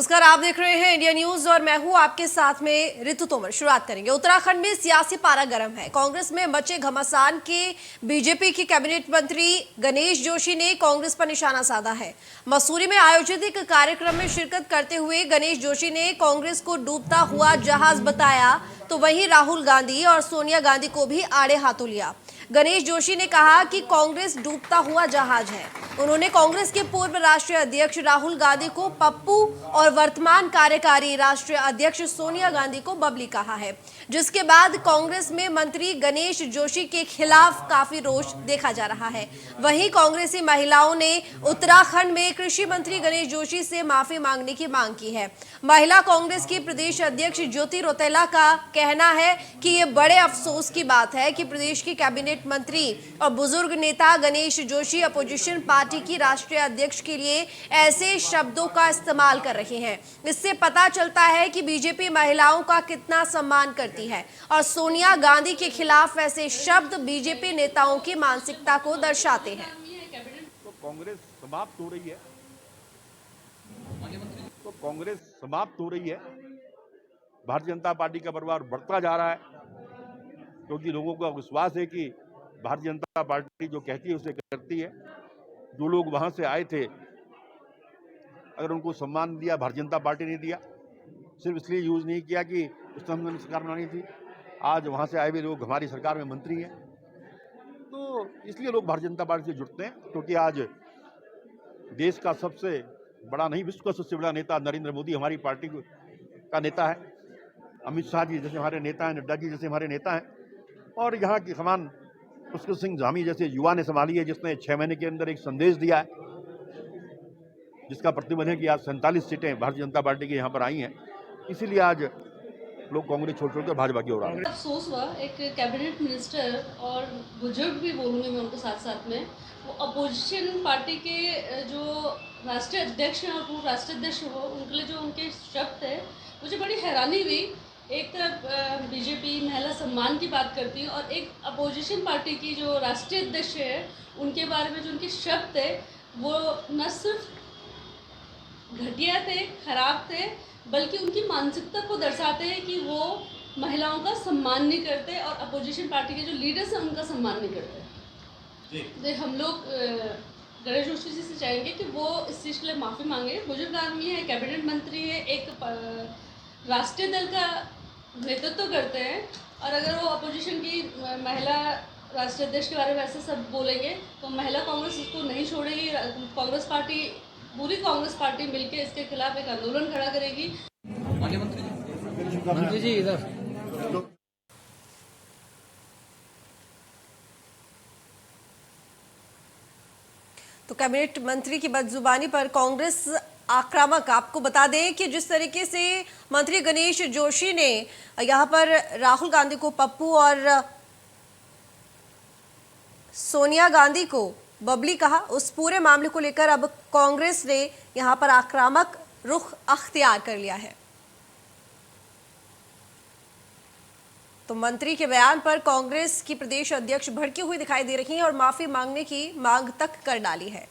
नमस्कार, आप देख रहे हैं इंडिया न्यूज और मैं हूं आपके साथ में ऋतु तोमर। शुरुआत करेंगे। उत्तराखंड में सियासी पारा गर्म है। कांग्रेस में मचे घमासान के बीजेपी के कैबिनेट मंत्री गणेश जोशी ने कांग्रेस पर निशाना साधा है। मसूरी में आयोजित एक कार्यक्रम में शिरकत करते हुए गणेश जोशी ने कांग्रेस को डूबता हुआ जहाज बताया, तो वहीं राहुल गांधी और सोनिया गांधी को भी आड़े हाथों लिया। गणेश जोशी ने कहा कि कांग्रेस डूबता हुआ जहाज है। उन्होंने कांग्रेस के पूर्व राष्ट्रीय अध्यक्ष राहुल गांधी को पप्पू और वर्तमान कार्यकारी राष्ट्रीय अध्यक्ष सोनिया गांधी को बबली कहा है, जिसके बाद कांग्रेस में मंत्री गणेश जोशी के खिलाफ काफी रोष देखा जा रहा है। वहीं कांग्रेसी महिलाओं ने उत्तराखंड में कृषि मंत्री गणेश जोशी से माफी मांगने की मांग की है। महिला कांग्रेस की प्रदेश अध्यक्ष ज्योति रौतेला का कहना है कि ये बड़े अफसोस की बात है कि प्रदेश की कैबिनेट मंत्री और बुजुर्ग नेता गणेश जोशी अपोजिशन पार्टी की राष्ट्रीय अध्यक्ष के लिए ऐसे शब्दों का इस्तेमाल कर रहे हैं। इससे पता चलता है कि बीजेपी महिलाओं का कितना सम्मान करती है और सोनिया गांधी के खिलाफ ऐसे शब्द बीजेपी नेताओं की मानसिकता को दर्शाते हैं। तो कांग्रेस समाप्त हो रही है कांग्रेस समाप्त हो रही है। भारतीय जनता पार्टी का परिवार बढ़ता जा रहा है, क्योंकि लोगों का विश्वास है कि भारतीय जनता पार्टी जो कहती है उसे करती है। जो लोग वहां से आए थे, अगर उनको सम्मान दिया, भारतीय जनता पार्टी ने दिया। सिर्फ इसलिए यूज नहीं किया कि उस समय हमने सरकार बनानी थी। आज वहां से आए हुए लोग हमारी सरकार में मंत्री हैं, तो इसलिए लोग भारतीय जनता पार्टी से जुड़ते हैं, क्योंकि आज देश का सबसे बड़ा नहीं, विश्व का सबसे बड़ा नेता नरेंद्र मोदी हमारी पार्टी का नेता है। अमित शाह जी जैसे हमारे नेता हैं, नड्डा जी जैसे हमारे नेता हैं, और यहाँ की समान पुष्कर सिंह धामी जैसे युवा ने संभाली है, जिसने 6 महीने के अंदर एक संदेश दिया है, जिसका प्रतिबंध है कि आज 47 सीटें भारतीय जनता पार्टी की यहाँ पर आई हैं। इसीलिए आज लोग कांग्रेस छोड़ छोड़कर भाजपा की ओर आ रहे हैं। अफसोस हुआ, एक कैबिनेट मिनिस्टर और बुजुर्ग भी बोलूँगी मैं उनके साथ साथ में, वो अपोजिशन पार्टी के जो राष्ट्रीय अध्यक्ष हैं और पूर्व राष्ट्रीय अध्यक्ष हो, उनके लिए जो उनके शब्द थे, मुझे बड़ी हैरानी हुई। एक तरफ बीजेपी महिला सम्मान की बात करती है और एक अपोजिशन पार्टी की जो राष्ट्रीय अध्यक्ष है उनके बारे में जो उनके शब्द थे वो न सिर्फ घटिया थे, खराब थे, बल्कि उनकी मानसिकता को दर्शाते हैं कि वो महिलाओं का सम्मान नहीं करते और अपोजिशन पार्टी के जो लीडर्स हैं उनका सम्मान नहीं करते। तो हम लोग गणेश जोशी जी से चाहेंगे कि वो इस चीज़ के लिए माफ़ी मांगे। बुजुर्ग आदमी है, कैबिनेट मंत्री है, एक राष्ट्रीय दल का नेतृत्व करते हैं, और अगर वो अपोजिशन की महिला राष्ट्रीय अध्यक्ष के बारे में ऐसे सब बोलेंगे तो महिला कांग्रेस इसको नहीं छोड़ेगी। कांग्रेस पार्टी, पूरी कांग्रेस पार्टी मिलकर इसके खिलाफ एक आंदोलन खड़ा करेगी। मंत्री जी इधर। तो कैबिनेट मंत्री की बदजुबानी पर कांग्रेस आक्रामक। आपको बता दें कि जिस तरीके से मंत्री गणेश जोशी ने यहां पर राहुल गांधी को पप्पू और सोनिया गांधी को बबली कहा, उस पूरे मामले को लेकर अब कांग्रेस ने यहां पर आक्रामक रुख अख्तियार कर लिया है। तो मंत्री के बयान पर कांग्रेस की प्रदेश अध्यक्ष भड़की हुई दिखाई दे रही हैं और माफी मांगने की मांग तक कर डाली है।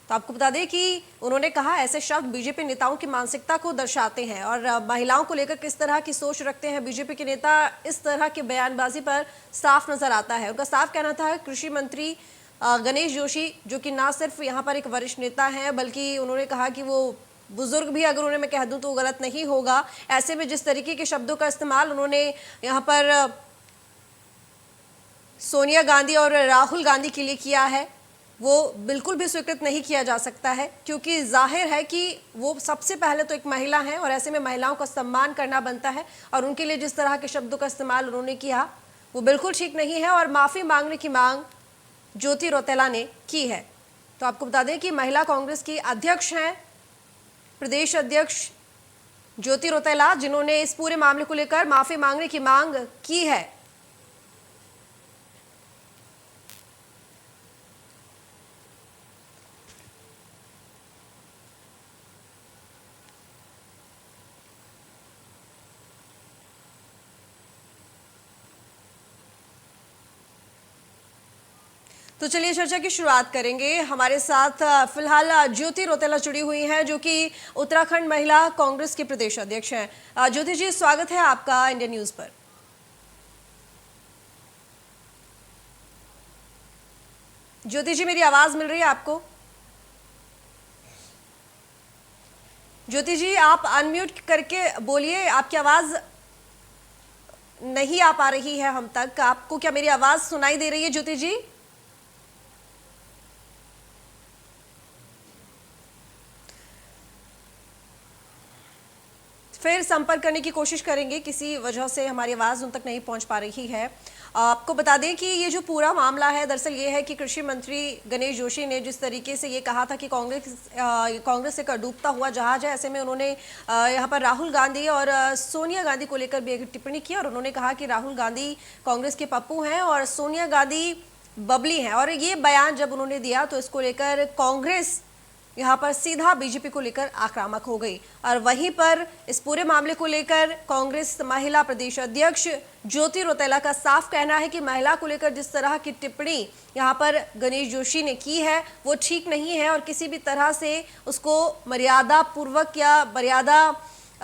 तो आपको बता दें कि उन्होंने कहा ऐसे शब्द बीजेपी नेताओं की मानसिकता को दर्शाते हैं और महिलाओं को लेकर किस तरह की सोच रखते हैं बीजेपी के नेता, इस तरह की बयानबाजी पर साफ नजर आता है। उनका साफ कहना था कृषि मंत्री गणेश जोशी, जो कि ना सिर्फ यहाँ पर एक वरिष्ठ नेता हैं, बल्कि उन्होंने कहा कि वो बुजुर्ग भी, अगर उन्हें मैं कह दूं तो गलत नहीं होगा। ऐसे में जिस तरीके के शब्दों का इस्तेमाल उन्होंने यहाँ पर सोनिया गांधी और राहुल गांधी के लिए किया है, वो बिल्कुल भी स्वीकृत नहीं किया जा सकता है, क्योंकि जाहिर है कि वो सबसे पहले तो एक महिला हैं और ऐसे में महिलाओं का सम्मान करना बनता है, और उनके लिए जिस तरह के शब्दों का इस्तेमाल उन्होंने किया वो बिल्कुल ठीक नहीं है और माफी मांगने की मांग ज्योति रौतेला ने की है। तो आपको बता दें कि महिला कांग्रेस की अध्यक्ष हैं प्रदेश अध्यक्ष ज्योति रौतेला, जिन्होंने इस पूरे मामले को लेकर माफी मांगने की मांग की है। तो चलिए चर्चा की शुरुआत करेंगे। हमारे साथ फिलहाल ज्योति रौतेला जुड़ी हुई हैं, जो कि उत्तराखंड महिला कांग्रेस की प्रदेश अध्यक्ष हैं। ज्योति जी, स्वागत है आपका इंडिया न्यूज पर। ज्योति जी, मेरी आवाज मिल रही है आपको? ज्योति जी, आप अनम्यूट करके बोलिए, आपकी आवाज नहीं आ पा रही है हम तक। आपको क्या मेरी आवाज सुनाई दे रही है ज्योति जी? फिर संपर्क करने की कोशिश करेंगे, किसी वजह से हमारी आवाज़ उन तक नहीं पहुंच पा रही है। आपको बता दें कि ये जो पूरा मामला है, दरअसल ये है कि कृषि मंत्री गणेश जोशी ने जिस तरीके से ये कहा था कि कांग्रेस एक डूबता हुआ जहाज है, ऐसे में उन्होंने यहाँ पर राहुल गांधी और सोनिया गांधी को लेकर भी एक टिप्पणी की और उन्होंने कहा कि राहुल गांधी कांग्रेस के पप्पू हैं और सोनिया गांधी बबली हैं। और ये बयान जब उन्होंने दिया तो इसको लेकर कांग्रेस यहाँ पर सीधा बीजेपी को लेकर आक्रामक हो गई। और वहीं पर इस पूरे मामले को लेकर कांग्रेस महिला प्रदेश अध्यक्ष ज्योति रौतेला का साफ कहना है कि महिला को लेकर जिस तरह की टिप्पणी यहाँ पर गणेश जोशी ने की है वो ठीक नहीं है और किसी भी तरह से उसको मर्यादा पूर्वक या मर्यादा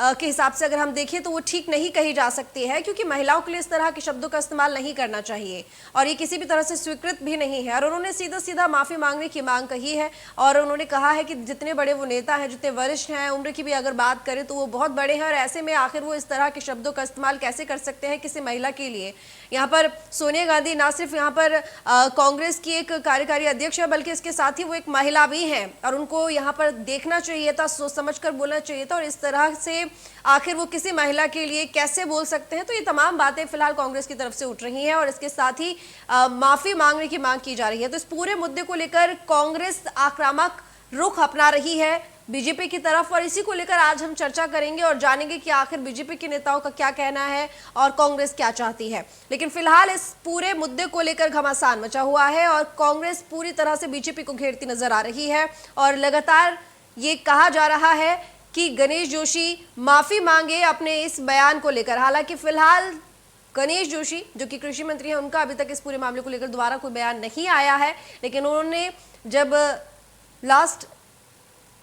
के हिसाब से अगर हम देखें तो वो ठीक नहीं कही जा सकती है, क्योंकि महिलाओं के लिए इस तरह के शब्दों का इस्तेमाल नहीं करना चाहिए और ये किसी भी तरह से स्वीकृत भी नहीं है। और उन्होंने सीधा सीधा माफी मांगने की मांग कही है और उन्होंने कहा है कि जितने बड़े वो नेता हैं, जितने वरिष्ठ हैं, उम्र की भी अगर बात करें तो वो बहुत बड़े हैं और ऐसे में आखिर वो इस तरह के शब्दों का इस्तेमाल कैसे कर सकते हैं किसी महिला के लिए। यहाँ पर सोनिया गांधी ना सिर्फ यहाँ पर कांग्रेस की एक कार्यकारी अध्यक्ष है, बल्कि इसके साथ ही वो एक महिला भी हैं और उनको यहाँ पर देखना चाहिए था, सोच समझ कर बोलना चाहिए था। और इस तरह से आखिर वो किसी महिला के लिए कैसे बोल सकते हैं? तो ये तमाम बातें फिलहाल कांग्रेस की तरफ से उठ रही हैं और इसके साथ ही माफी मांगने की मांग की जा रही है। तो इस पूरे मुद्दे को लेकर कांग्रेस आक्रामक रुख अपना रही है बीजेपी की तरफ और इसी को लेकर आज हम चर्चा करेंगे और जानेंगे कि आखिर बीजेपी के नेताओं का क्या कहना है और कांग्रेस क्या चाहती है। लेकिन फिलहाल इस पूरे मुद्दे को लेकर घमासान मचा हुआ है और कांग्रेस पूरी तरह से बीजेपी को घेरती नजर आ रही है और लगातार ये कहा जा रहा है कि गणेश जोशी माफी मांगे अपने इस बयान को लेकर। हालांकि फिलहाल गणेश जोशी जो कि कृषि मंत्री हैं, उनका अभी तक इस पूरे मामले को लेकर दोबारा कोई बयान नहीं आया है, लेकिन उन्होंने जब लास्ट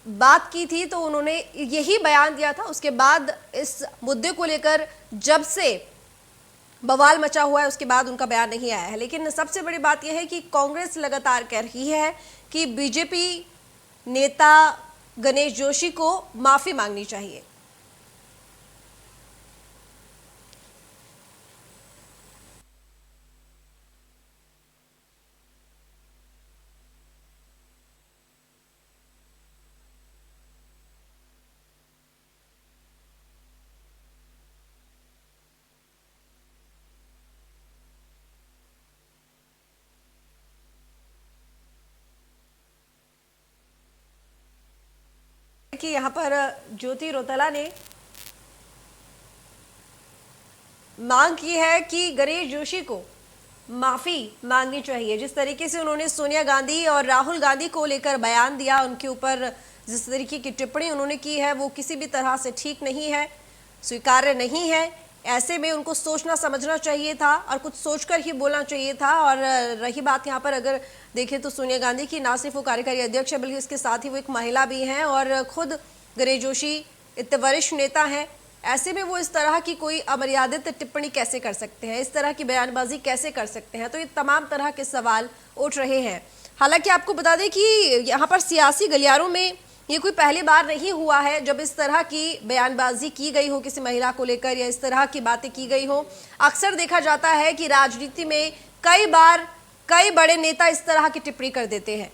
बात की थी तो उन्होंने यही बयान दिया था। उसके बाद इस मुद्दे को लेकर जब से बवाल मचा हुआ है उसके बाद उनका बयान नहीं आया है। लेकिन सबसे बड़ी बात यह है कि कांग्रेस लगातार कह रही है कि बीजेपी नेता गणेश जोशी को माफी मांगनी चाहिए। कि यहाँ पर ज्योति रौतेला ने मांग की है कि गणेश जोशी को माफी मांगनी चाहिए। जिस तरीके से उन्होंने सोनिया गांधी और राहुल गांधी को लेकर बयान दिया, उनके ऊपर जिस तरीके की टिप्पणी उन्होंने की है वो किसी भी तरह से ठीक नहीं है, स्वीकार्य नहीं है। ऐसे में उनको सोचना समझना चाहिए था और कुछ सोचकर ही बोलना चाहिए था। और रही बात यहाँ पर अगर देखें तो सोनिया गांधी की, ना सिर्फ वो कार्यकारी अध्यक्ष है बल्कि इसके साथ ही वो एक महिला भी हैं और खुद गणेश जोशी इतने वरिष्ठ नेता हैं। ऐसे में वो इस तरह की कोई अमर्यादित टिप्पणी कैसे कर सकते हैं, इस तरह की बयानबाजी कैसे कर सकते हैं? तो ये तमाम तरह के सवाल उठ रहे हैं। हालांकि आपको बता दें कि यहाँ पर सियासी गलियारों में ये कोई पहली बार नहीं हुआ है जब इस तरह की बयानबाजी की गई हो किसी महिला को लेकर या इस तरह की बातें की गई हो। अक्सर देखा जाता है कि राजनीति में कई बार कई बड़े नेता इस तरह की टिप्पणी कर देते हैं।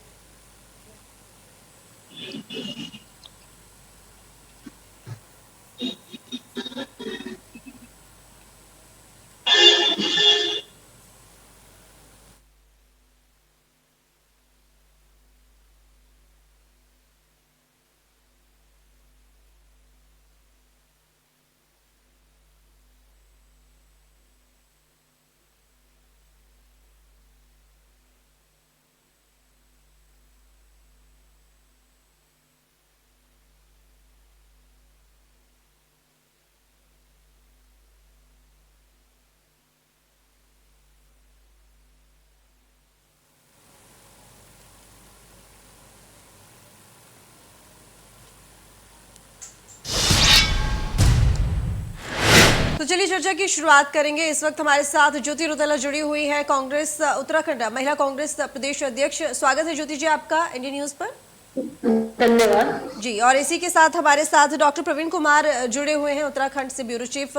तो चलिए चर्चा की शुरुआत करेंगे। इस वक्त हमारे साथ ज्योति रौतेला जुड़ी हुई है, कांग्रेस उत्तराखंड महिला कांग्रेस प्रदेश अध्यक्ष। स्वागत है ज्योति जी आपका इंडिया न्यूज पर। धन्यवाद जी, और इसी के साथ हमारे साथ डॉक्टर प्रवीण कुमार जुड़े हुए हैं उत्तराखंड से, ब्यूरो चीफ।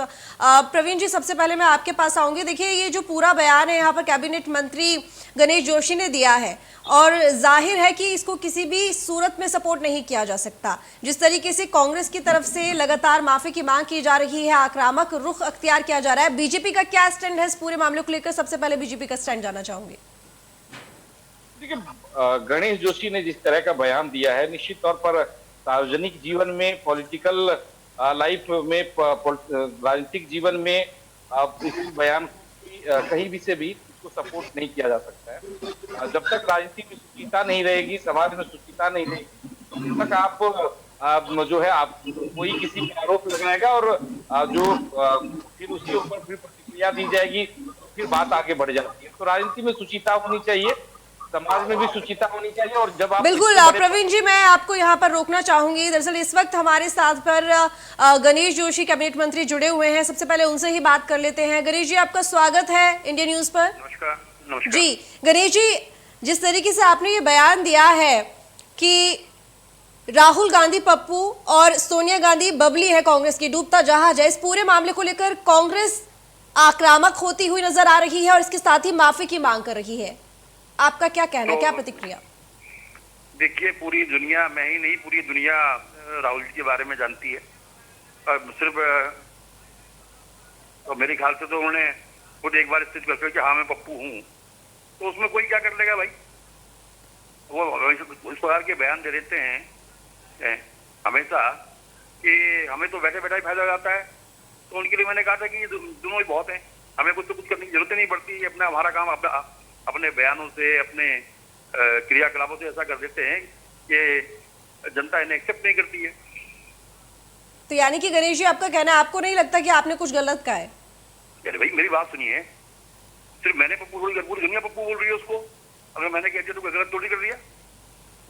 प्रवीण जी, सबसे पहले मैं आपके पास आऊंगी। देखिए, ये जो पूरा बयान है यहाँ पर कैबिनेट मंत्री गणेश जोशी ने दिया है, और जाहिर है कि इसको किसी भी सूरत में सपोर्ट नहीं किया जा सकता। जिस तरीके से कांग्रेस की तरफ से लगातार माफी की मांग की जा रही है, आक्रामक रुख अख्तियार किया जा रहा है, बीजेपी का क्या स्टैंड है इस पूरे मामले को लेकर? सबसे पहले बीजेपी का स्टैंड जानना चाहूंगी। देखिए, गणेश जोशी ने जिस तरह का बयान दिया है, निश्चित तौर पर सार्वजनिक जीवन में, पॉलिटिकल लाइफ में, राजनीतिक जीवन में इस बयान कहीं भी से भी इसको सपोर्ट नहीं किया जा सकता है। जब तक राजनीति में शुचिता नहीं रहेगी, समाज में शुचिता नहीं रहेगी, तब तक आप जो है आप कोई किसी पे आरोप लगाएगा और जो फिर उसके ऊपर फिर प्रतिक्रिया दी जाएगी, फिर बात आगे बढ़ जाती है। तो राजनीति में शुचिता होनी चाहिए, समाज में भी शुचिता होनी चाहिए। और जब आप बिल्कुल प्रवीण जी, मैं आपको यहाँ पर रोकना चाहूंगी। दरअसल इस वक्त हमारे साथ पर गणेश जोशी कैबिनेट मंत्री जुड़े हुए हैं। सबसे पहले उनसे ही बात कर लेते हैं। गणेश जी, आपका स्वागत है इंडिया न्यूज पर। नमस्कार। नमस्कार जी गणेश जी, जिस तरीके से आपने ये बयान दिया है कि राहुल गांधी पप्पू और सोनिया गांधी बबली है कांग्रेस की, डूबता जहाज है, इस पूरे मामले को लेकर कांग्रेस आक्रामक होती हुई नजर आ रही है और इसके साथ ही माफी की मांग कर रही है। आपका क्या कहना है, क्या प्रतिक्रिया? देखिए, पूरी दुनिया, मैं ही नहीं, पूरी दुनिया राहुल जी के बारे में जानती है। और सिर्फ तो मेरे ख्याल से तो उन्होंने खुद एक बार स्थित करते कि हाँ मैं पप्पू हूँ, तो उसमें कोई क्या कर लेगा भाई। वो इस प्रकार के बयान दे देते हैं हमेशा कि हमें तो बैठे बैठा ही फायदा जाता है। तो उनके लिए मैंने कहा था कि दोनों ही बहुत हैं, हमें कुछ तो कुछ करने की जरूरत नहीं पड़ती। अपना हमारा काम अपने बयानों से, अपने क्रियाकलापों से ऐसा कर देते हैं कि जनता इन्हें एक्सेप्ट नहीं करती है। तो यानी कि गणेश जी, आपका कहना है आपको नहीं लगता कि आपने कुछ गलत कहा है? अरे भाई, मेरी बात सुनिए, सिर्फ मैंने पप्पू बोल कर पूरी दुनिया पप्पू बोल रही है उसको। अगर मैंने कह दिया तो गलत थोड़ी कर दिया।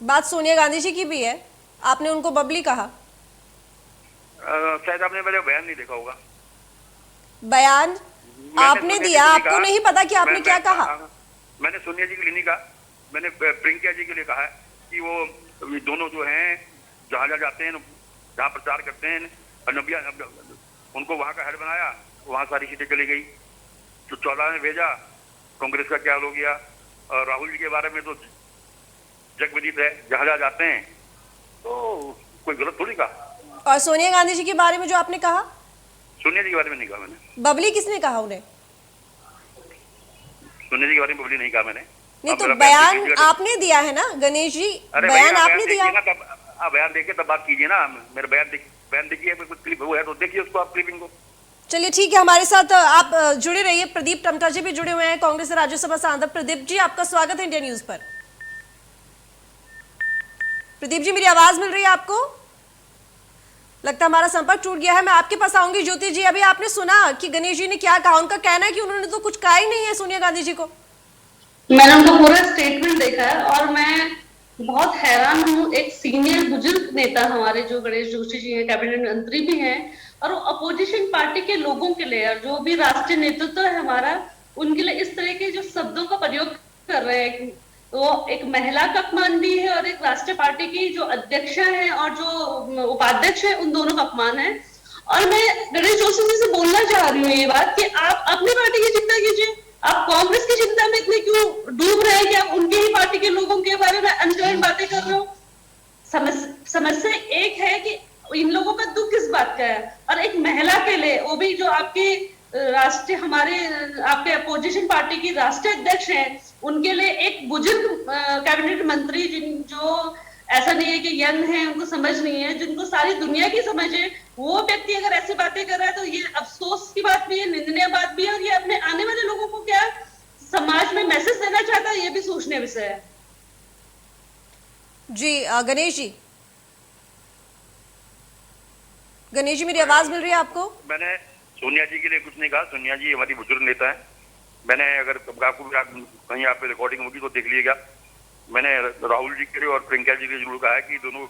बात सोनिया गांधी जी की भी है, आपने उनको बबली कहा। शायद आपने मेरा बयान नहीं देखा होगा। बयान आपने दिया, आपको नहीं पता कि आपने क्या कहा? मैंने सोनिया जी के लिए नहीं कहा, मैंने प्रियंका जी के लिए कहा है कि वो दोनों जो हैं जहाँ जहाँ जाते हैं, जहाँ प्रचार करते हैं, उनको वहाँ का हेड बनाया, वहाँ सारी सीटें चली गई। तो 14 में भेजा, कांग्रेस का क्या हो गया। और राहुल जी के बारे में तो जग विदित है, जहाँ जहाँ जाते हैं, तो कोई गलत थोड़ी कहा। और सोनिया गांधी जी के बारे में जो आपने कहा? सोनिया जी के बारे में नहीं कहा मैंने। बबली किसने कहा उन्हें? सोनिया जी के बारे में बबली नहीं कहा मैंने। नहीं, तो बयान आपने दिया है ना गणेश जी, बयान आपने दिया। बयान देखिए तब बात कीजिए ना। मेरा बयान देखिए, कुछ क्लिप वो है तो देखिए उसको, आप क्लिपिंग को। चलिए ठीक है, हमारे साथ आप जुड़े रहिए। प्रदीप टमटा जी भी जुड़े हुए हैं, कांग्रेस से राज्यसभा सांसद। प्रदीप जी, आपका स्वागत है इंडिया न्यूज पर। प्रदीप जी, मेरी आवाज मिल रही है आपको? लगता है हमारा संपर्क टूट गया है। मैं आपके पास आऊंगी। ज्योति जी, अभी आपने सुना कि गणेश जी ने क्या कहा? उनका कहना है कि उन्होंने तो कुछ कहा ही नहीं है सोनिया गांधी जी को। मैंने उनका पूरा स्टेटमेंट देखा है और मैं बहुत हैरान हूँ। एक सीनियर बुजुर्ग नेता हमारे जो गणेश जोशी जी हैं, कैबिनेट मंत्री भी हैं, और वो अपोजिशन पार्टी के लोगों के लिए, और जो भी राष्ट्रीय नेतृत्व है हमारा, उनके लिए इस तरह के जो शब्दों का प्रयोग कर रहे हैं, वो एक महिला का अपमान भी है और एक राष्ट्रीय पार्टी की जो अध्यक्ष है और जो उपाध्यक्ष है, उन दोनों का अपमान है। और मैं गणेश जोशी जी से बोलना चाह रही हूँ ये बात कि आप अपनी पार्टी की चिंता कीजिए, आप कांग्रेस की चिंता में इतने क्यों डूब रहे हैं कि आप उनके ही पार्टी के लोगों के बारे में अनजान बातें कर रहे हो। समस्या एक है कि इन लोगों का दुख किस बात का है, और एक महिला के लिए, वो भी जो आपके राष्ट्रीय, हमारे आपके अपोजिशन पार्टी की राष्ट्रीय अध्यक्ष हैं, उनके लिए एक बुजुर्ग कैबिनेट मंत्री, जो ऐसा नहीं है कि यंग है, उनको समझ नहीं है, जिनको सारी दुनिया की समझ है, वो व्यक्ति अगर ऐसी बातें कर रहा है तो ये अफसोस की बात भी है, निंदनीय बात भी है। और ये अपने आने वाले लोगों को क्या समाज में मैसेज देना चाहता है, ये भी सोचने विषय है। जी गणेश जी, गणेश जी, मेरी आवाज मिल रही है आपको? मैंने सोनिया जी के लिए कुछ नहीं कहा। सोनिया जी हमारी बुजुर्ग नेता है। मैंने, अगर आपको कहीं आप रिकॉर्डिंग होगी तो देख लीजिएगा, मैंने राहुल जी के लिए और प्रियंका जी के लिए जरूर कहा है कि दोनों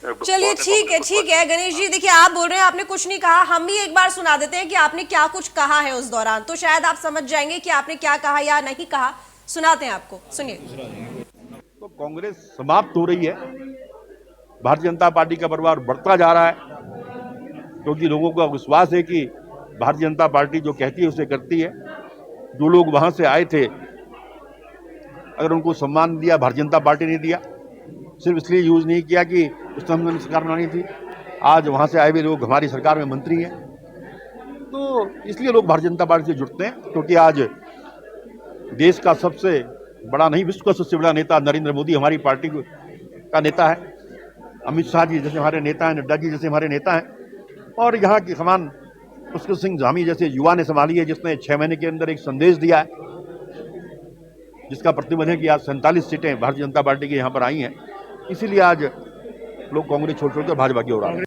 चलिए ठीक है गणेश जी, देखिए आप बोल रहे हैं आपने कुछ नहीं कहा, हम भी एक बार सुना देते हैं कि आपने क्या कुछ कहा है उस दौरान, तो शायद आप समझ जाएंगे कि आपने क्या कहा या नहीं कहा। सुनाते हैं आपको, सुनिए। तो कांग्रेस समाप्त हो रही है, भारतीय जनता पार्टी का परिवार बढ़ता जा रहा है, क्योंकि लोगों का विश्वास है कि भारतीय जनता पार्टी जो कहती है उसे करती है। जो लोग वहां से आए थे, अगर उनको सम्मान दिया, भारतीय जनता पार्टी ने दिया, सिर्फ इसलिए यूज नहीं किया कि उस समय उन्होंने सरकार बनानी थी। आज वहां से आए हुए लोग हमारी सरकार में मंत्री हैं, तो इसलिए लोग भारतीय जनता पार्टी से जुड़ते हैं, क्योंकि आज देश का सबसे बड़ा नहीं, विश्व का सबसे बड़ा नेता नरेंद्र मोदी हमारी पार्टी का नेता है। अमित शाह जी जैसे हमारे नेता हैं, नड्डा जी जैसे हमारे नेता हैं, और यहाँ की कमान पुष्कर सिंह धामी जैसे युवा ने संभाली है, जिसने 6 महीने के अंदर एक संदेश दिया है, जिसका प्रतिबंध है कि आज 47 सीटें भारतीय जनता पार्टी की यहाँ पर आई हैं। इसीलिए आज लोग कांग्रेस छोड़ छोड़कर भाजपा की ओर आ रहे हैं।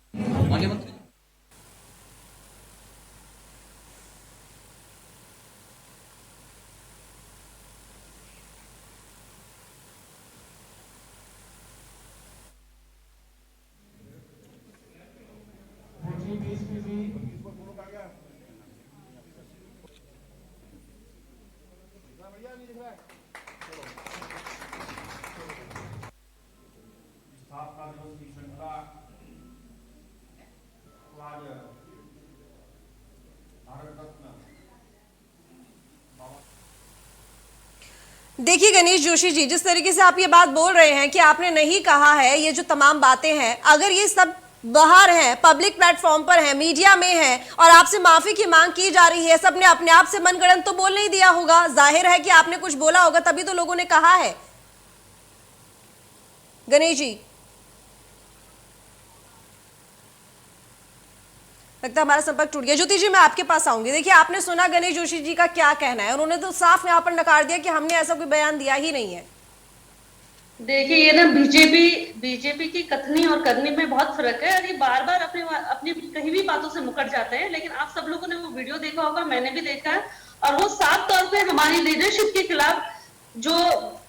देखिए गणेश जोशी जी, जिस तरीके से आप ये बात बोल रहे हैं कि आपने नहीं कहा है, ये जो तमाम बातें हैं, अगर ये सब बाहर हैं, पब्लिक प्लेटफॉर्म पर है, मीडिया में है, और आपसे माफी की मांग की जा रही है, सबने अपने आप से मनगढ़ंत तो बोल नहीं दिया होगा, जाहिर है कि आपने कुछ बोला होगा, तभी तो लोगों ने कहा है। गणेश जी, लगता है हमारा संपर्क टूट गया। ज्योति जी, मैं आपके पास आऊंगी। देखिए, आपने सुना गणेश जोशी जी का क्या कहना है, उन्होंने तो साफ यहाँ पर नकार दिया कि हमने ऐसा कोई बयान दिया ही नहीं है। देखिए, ये ना बीजेपी की कथनी और करनी में बहुत फर्क है, और ये बार बार अपनी कहीं भी बातों से मुकर जाते हैं। लेकिन आप सब लोगों ने वो वीडियो देखा होगा, मैंने भी देखा है, और वो साफ तौर पे हमारी लीडरशिप के खिलाफ जो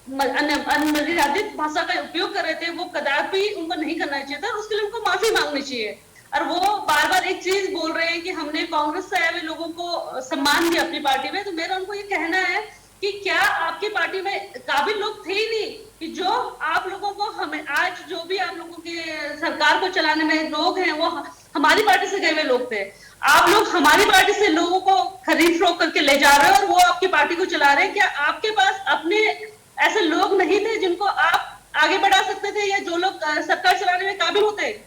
अनमर्यादित भाषा का उपयोग कर रहे थे, वो कदापि उनको नहीं करना चाहिए था, और उसके लिए उनको माफी मांगनी चाहिए। और वो बार बार एक चीज बोल रहे हैं कि हमने कांग्रेस से आए हुए लोगों को सम्मान दिया अपनी पार्टी में। तो मेरा उनको ये कहना है कि क्या आपकी पार्टी में काबिल लोग थे ही नहीं कि जो आप लोगों को, हमें आज जो भी आप लोगों के सरकार को चलाने में लोग हैं, वो हमारी पार्टी से गए हुए लोग थे। आप लोग हमारी पार्टी से लोगों को खरीद फरोख्त करके ले जा रहे हो, और वो आपकी पार्टी को चला रहे हैं। क्या आपके पास अपने ऐसे लोग नहीं थे जिनको आप आगे बढ़ा सकते थे, या जो लोग सरकार चलाने में काबिल होते?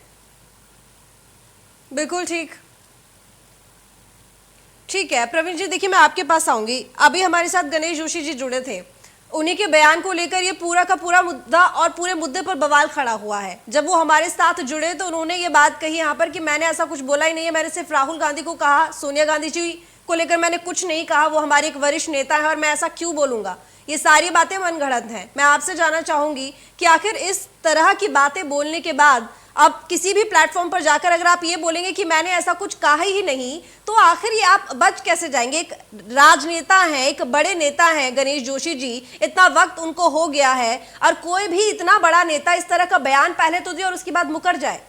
बिल्कुल ठीक है प्रवीण जी, देखिए मैं आपके पास आऊंगी। अभी हमारे साथ गणेश जोशी जी जुड़े थे, उन्हीं के बयान को लेकर ये पूरा का पूरा मुद्दा और पूरे मुद्दे पर बवाल खड़ा हुआ है। जब वो हमारे साथ जुड़े तो उन्होंने ये बात कही यहाँ पर कि मैंने ऐसा कुछ बोला ही नहीं है, मैंने सिर्फ राहुल गांधी को कहा, सोनिया गांधी जी को लेकर मैंने कुछ नहीं कहा, वो हमारे एक वरिष्ठ नेता है और मैं ऐसा क्यों बोलूंगा। ये सारी बातें मनगढ़ंत हैं। मैं आपसे जानना चाहूंगी कि आखिर इस तरह की बातें बोलने के बाद अब किसी भी प्लेटफॉर्म पर जाकर अगर आप ये बोलेंगे कि मैंने ऐसा कुछ कहा ही नहीं, तो आखिर ये आप बच कैसे जाएंगे? एक राजनेता हैं, एक बड़े नेता हैं गणेश जोशी जी, इतना वक्त उनको हो गया है, और कोई भी इतना बड़ा नेता इस तरह का बयान पहले तो दे और उसके बाद मुकर जाए।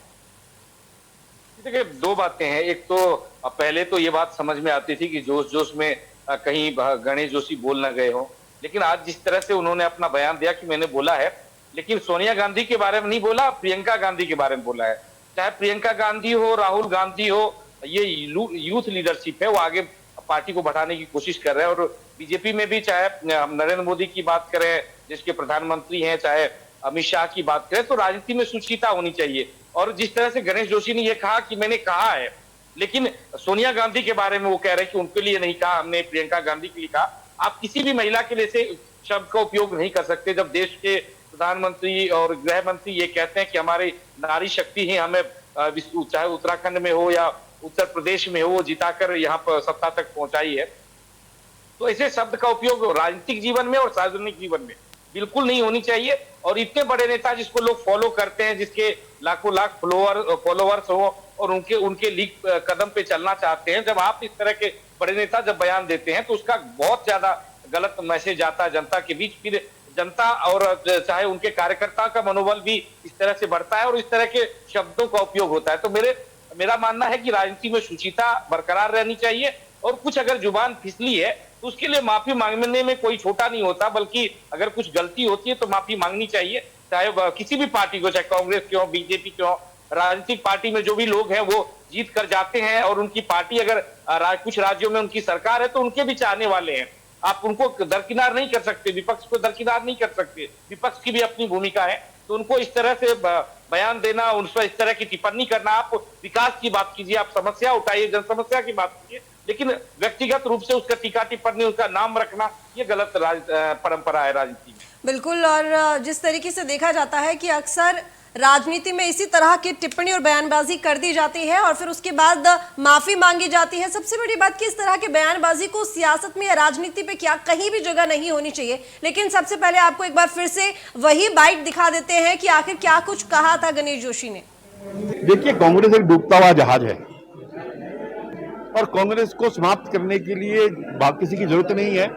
देखिए, दो बातें हैं। एक तो पहले तो ये बात समझ में आती थी कि जोश जोश में कहीं गणेश जोशी बोल न गए हो, लेकिन आज जिस तरह से उन्होंने अपना बयान दिया कि मैंने बोला है, लेकिन सोनिया गांधी के बारे में नहीं बोला, प्रियंका गांधी के बारे में बोला है। चाहे प्रियंका गांधी हो, राहुल गांधी हो, ये यूथ लीडरशिप है, वो आगे पार्टी को बढ़ाने की कोशिश कर रहे हैं। और बीजेपी में भी चाहे हम नरेंद्र मोदी की बात करें, जिसके प्रधानमंत्री हैं, चाहे अमित शाह की बात करें, तो राजनीति में सुचिता होनी चाहिए। और जिस तरह से गणेश जोशी ने ये कहा कि मैंने कहा है, लेकिन सोनिया गांधी के बारे में वो कह रहे हैं कि उनके लिए नहीं कहा, हमने प्रियंका गांधी के लिए कहा। आप किसी भी महिला के लिए से शब्द का उपयोग नहीं कर सकते जब देश के प्रधानमंत्री और गृह मंत्री ये कहते हैं कि हमारी नारी शक्ति ही हमें चाहे उत्तराखंड में हो या उत्तर प्रदेश में हो, वो जिताकर यहाँ पर सत्ता तक पहुंचाई है। तो ऐसे शब्द का उपयोग राजनीतिक जीवन में और सार्वजनिक जीवन में बिल्कुल नहीं होनी चाहिए। और इतने बड़े नेता जिसको लोग फॉलो करते हैं, जिसके लाखों लाख फॉलोवर्स हो, और उनके लीक कदम पे चलना चाहते हैं, जब आप इस तरह के बड़े नेता जब बयान देते हैं तो उसका बहुत ज्यादा गलत मैसेज आता है जनता के बीच। फिर जनता और चाहे उनके कार्यकर्ताओं का मनोबल भी इस तरह से बढ़ता है और इस तरह के शब्दों का उपयोग होता है। तो मेरा मानना है कि राजनीति में शुचिता बरकरार रहनी चाहिए और कुछ अगर जुबान फिसली है तो उसके लिए माफी मांगने में कोई छोटा नहीं होता, बल्कि अगर कुछ गलती होती है तो माफी मांगनी चाहिए, चाहे किसी भी पार्टी को, चाहे कांग्रेस क्यों, बीजेपी क्यों। राजनीतिक पार्टी में जो भी लोग हैं वो जीत कर जाते हैं और उनकी पार्टी अगर कुछ राज्यों में उनकी सरकार है तो उनके भी चाहने वाले हैं। आप उनको दरकिनार नहीं कर सकते, विपक्ष को दरकिनार नहीं कर सकते, विपक्ष की भी अपनी भूमिका है। तो उनको इस तरह से बयान देना, उन पर इस तरह की टिप्पणी करना, आप विकास की बात कीजिए, आप समस्या उठाइए, जन समस्या की बात कीजिए, लेकिन व्यक्तिगत रूप से उसका टीका टिप्पणी, उसका नाम रखना, ये गलत परंपरा है राजनीति में। बिल्कुल, और जिस तरीके से देखा जाता है कि अक्सर राजनीति में इसी तरह की टिप्पणी और बयानबाजी कर दी जाती है और फिर उसके बाद माफी मांगी जाती है। सबसे बड़ी बात कि इस तरह की बयानबाजी को सियासत में या राजनीति पे क्या कहीं भी जगह नहीं होनी चाहिए। लेकिन सबसे पहले आपको एक बार फिर से वही बाइट दिखा देते हैं कि आखिर क्या कुछ कहा था गणेश जोशी ने। देखिए, कांग्रेस एक डूबता हुआ जहाज है और कांग्रेस को समाप्त करने के लिए किसी की जरूरत नहीं है।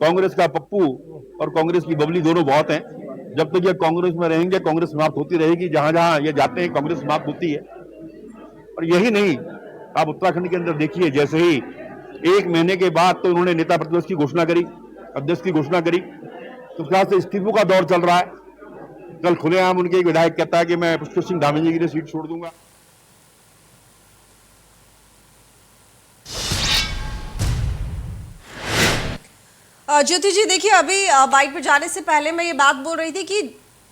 कांग्रेस का पप्पू और कांग्रेस की बबली दोनों बहुत हैं। जब तक ये कांग्रेस में रहेंगे कांग्रेस समाप्त होती रहेगी, जहां जहां ये जाते हैं कांग्रेस समाप्त होती है। और यही नहीं, आप उत्तराखंड के अंदर देखिए, जैसे ही 1 महीने के बाद तो उन्होंने नेता प्रतिपक्ष की घोषणा करी, अध्यक्ष की घोषणा करी, तो उसके बाद से इस्तीफों का दौर चल रहा है। कल खुलेआम उनके एक विधायक कहता है कि मैं पुष्कर सिंह धामी जी के लिए सीट छोड़ दूंगा। ज्योति जी, देखिए अभी बाइट पर जाने से पहले मैं ये बात बोल रही थी कि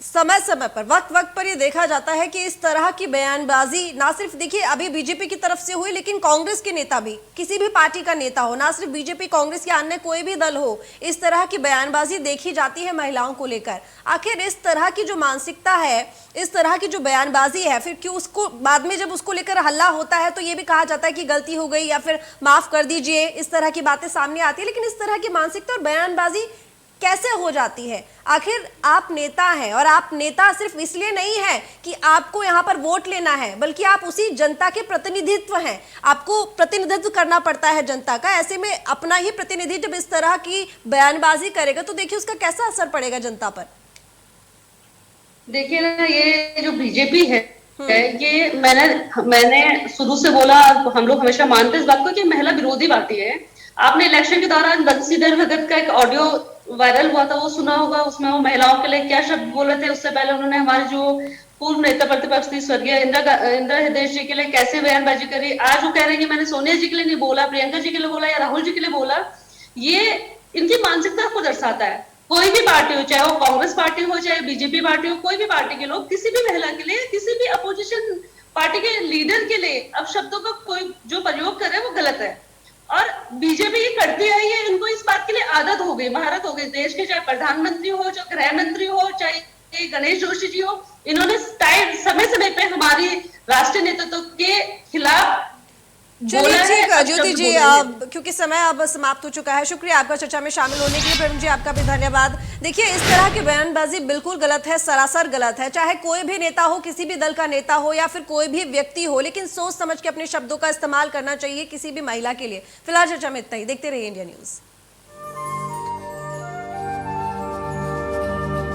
समय समय पर, वक्त वक्त पर ये देखा जाता है कि इस तरह की बयानबाजी ना सिर्फ देखिए अभी बीजेपी की तरफ से हुई, लेकिन कांग्रेस के नेता भी, किसी भी पार्टी का नेता हो, ना सिर्फ बीजेपी, कांग्रेस या अन्य कोई भी दल हो, इस तरह की बयानबाजी देखी जाती है महिलाओं को लेकर। आखिर इस तरह की जो मानसिकता है, इस तरह की जो बयानबाजी है, फिर क्यों उसको बाद में जब उसको लेकर हल्ला होता है तो ये भी कहा जाता है कि गलती हो गई या फिर माफ कर दीजिए, इस तरह की बातें सामने आती है। लेकिन इस तरह की मानसिकता और बयानबाजी कैसे हो जाती है? आखिर आप नेता हैं और आप नेता सिर्फ इसलिए नहीं है कि आपको यहाँ पर वोट लेना है, बल्कि आप उसी जनता के प्रतिनिधित्व हैं। आपको प्रतिनिधित्व करना पड़ता है जनता का। ऐसे में अपना ही प्रतिनिधि जब इस तरह की बयानबाजी करेगा तो देखिए उसका कैसा असर पड़ेगा जनता पर। देखिए ना, ये जो बीजेपी है ये मैंने शुरू से बोला, हम लोग हमेशा मानते इस बात को कि महिला विरोधी पार्टी है। आपने इलेक्शन के दौरान बंशीधर भगत का एक ऑडियो वायरल हुआ था, वो सुना होगा। उसमें वो महिलाओं के लिए क्या शब्द बोले थे। उससे पहले उन्होंने हमारे जो पूर्व नेता प्रतिपक्ष थी स्वर्गीय इंदिरा हृदय जी के लिए कैसे बयानबाजी करी। आज वो कह रहे हैं कि मैंने सोनिया जी के लिए नहीं बोला, प्रियंका जी के लिए बोला या राहुल जी के लिए बोला। ये इनकी मानसिकता को दर्शाता है। कोई भी पार्टी हो, चाहे वो कांग्रेस पार्टी हो, चाहे बीजेपी पार्टी हो, कोई भी पार्टी के लोग किसी भी महिला के लिए, किसी भी अपोजिशन पार्टी के लीडर के लिए अब शब्दों का कोई जो प्रयोग करे वो गलत है। और बीजेपी ये करती आई है, इनको इस बात के लिए आदत हो गई, महारत हो गई। देश के चाहे प्रधानमंत्री हो, चाहे गृह मंत्री हो, चाहे गणेश जोशी जी हो, इन्होंने समय समय पे हमारी राष्ट्रीय नेतृत्व के खिलाफ। चलिए ठीक है ज्योति जी, क्योंकि समय अब समाप्त हो चुका है। शुक्रिया आपका चर्चा में शामिल होने के लिए। प्रवीण जी, आपका भी धन्यवाद। देखिए, इस तरह की बयानबाजी बिल्कुल गलत है, सरासर गलत है। चाहे कोई भी नेता हो, किसी भी दल का नेता हो या फिर कोई भी व्यक्ति हो, लेकिन सोच समझ के अपने शब्दों का इस्तेमाल करना चाहिए किसी भी महिला के लिए। फिलहाल चर्चा में इतना ही। देखते रहिए इंडिया न्यूज।